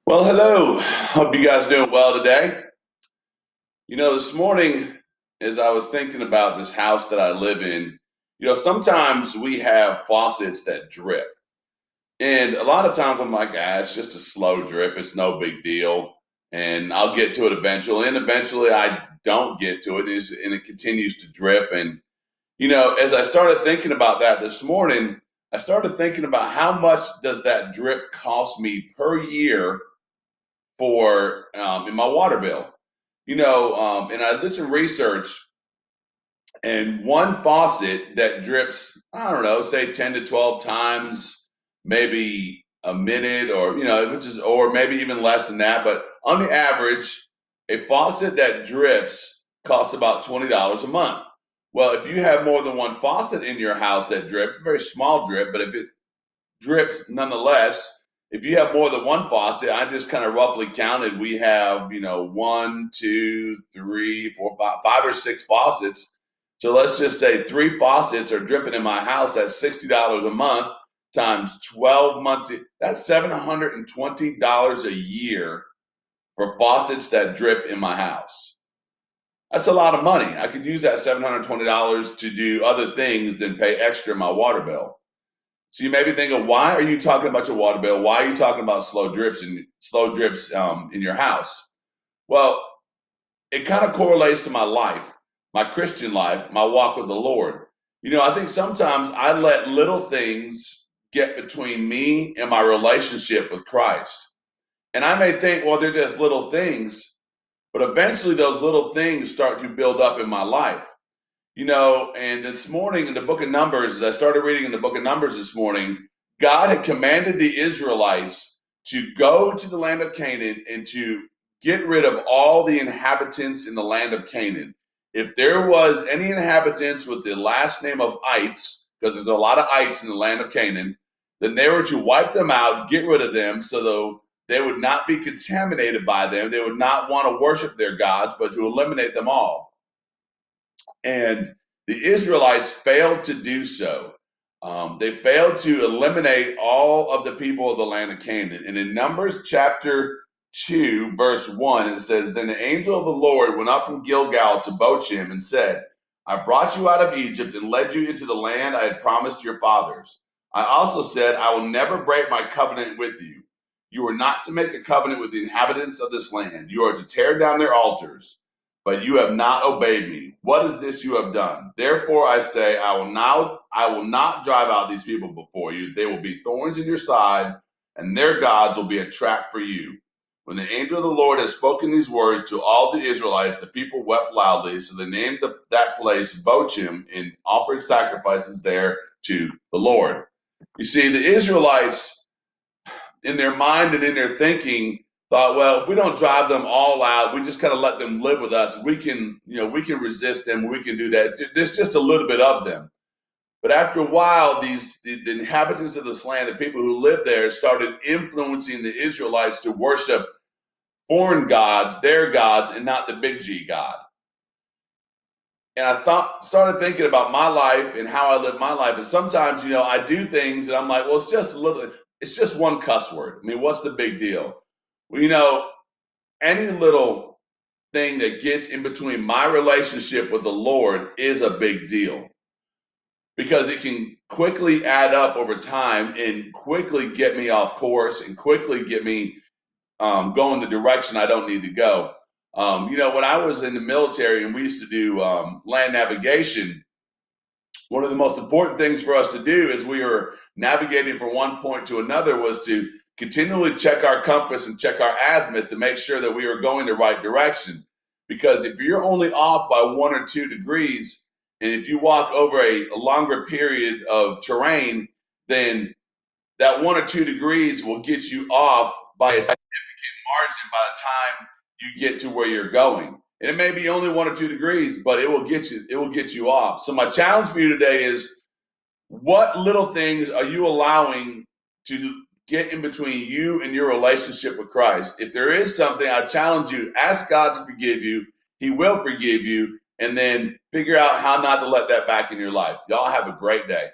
Well, hello. Hope you guys doing well today. This morning, as I was thinking about this house that I live in, sometimes we have faucets that drip. And a lot of times I'm like, it's just a slow drip. It's no big deal. And I'll get to it eventually. And eventually I don't get to it and it continues to drip. And, as I started thinking about that this morning, I started thinking about how much does that drip cost me per year for in my water bill. And I did some research, and one faucet that drips, I don't know, say 10 to 12 times, maybe a minute, or or maybe even less than that. But on the average, a faucet that drips costs about $20 a month. Well, if you have more than one faucet in your house that drips, a very small drip, but if it drips nonetheless. If you have more than one faucet, I just kind of roughly counted. We have, one, two, three, four, five or six faucets. So let's just say three faucets are dripping in my house. That's $60 a month times 12 months. That's $720 a year for faucets that drip in my house. That's a lot of money. I could use that $720 to do other things than pay extra in my water bill. So you may be thinking, why are you talking about your water bill? Why are you talking about slow drips in your house? Well, it kind of correlates to my life, my Christian life, my walk with the Lord. I think sometimes I let little things get between me and my relationship with Christ. And I may think, well, they're just little things, but eventually those little things start to build up in my life. And this morning in the book of Numbers, as I started reading in the book of Numbers this morning, God had commanded the Israelites to go to the land of Canaan and to get rid of all the inhabitants in the land of Canaan. If there was any inhabitants with the last name of Ites, because there's a lot of Ites in the land of Canaan, then they were to wipe them out, get rid of them, so though they would not be contaminated by them. They would not want to worship their gods, but to eliminate them all. And the Israelites failed to do so. They failed to eliminate all of the people of the land of Canaan. And in Numbers chapter 2, verse 1, it says, Then the angel of the Lord went up from Gilgal to Bochim and said, I brought you out of Egypt and led you into the land I had promised your fathers. I also said, I will never break my covenant with you. You are not to make a covenant with the inhabitants of this land. You are to tear down their altars, but you have not obeyed me. What is this you have done? Therefore I say, I will not drive out these people before you. They will be thorns in your side, and their gods will be a trap for you. When the angel of the Lord has spoken these words to all the Israelites, the people wept loudly. So they named that place Bochim and offered sacrifices there to the Lord. You see, the Israelites, in their mind and in their thinking, thought, well, if we don't drive them all out, we just kind of let them live with us. We can resist them. We can do that. There's just a little bit of them. But after a while, the inhabitants of this land, the people who lived there, started influencing the Israelites to worship foreign gods, their gods, and not the big G God. And started thinking about my life and how I live my life. And sometimes, I do things and I'm like, well, it's just one cuss word. I mean, what's the big deal? Well, any little thing that gets in between my relationship with the Lord is a big deal because it can quickly add up over time and quickly get me off course and quickly get me going the direction I don't need to go. When I was in the military and we used to do land navigation, one of the most important things for us to do as we were navigating from one point to another was to continually check our compass and check our azimuth to make sure that we were going the right direction. Because if you're only off by 1 or 2 degrees, and if you walk over a longer period of terrain, then that 1 or 2 degrees will get you off by a margin by the time you get to where you're going. And it may be only 1 or 2 degrees, but it will get you off. So my challenge for you today is, what little things are you allowing to get in between you and your relationship with Christ? If there is something, I challenge you, ask God to forgive you. He will forgive you, and then figure out how not to let that back in your life. Y'all have a great day.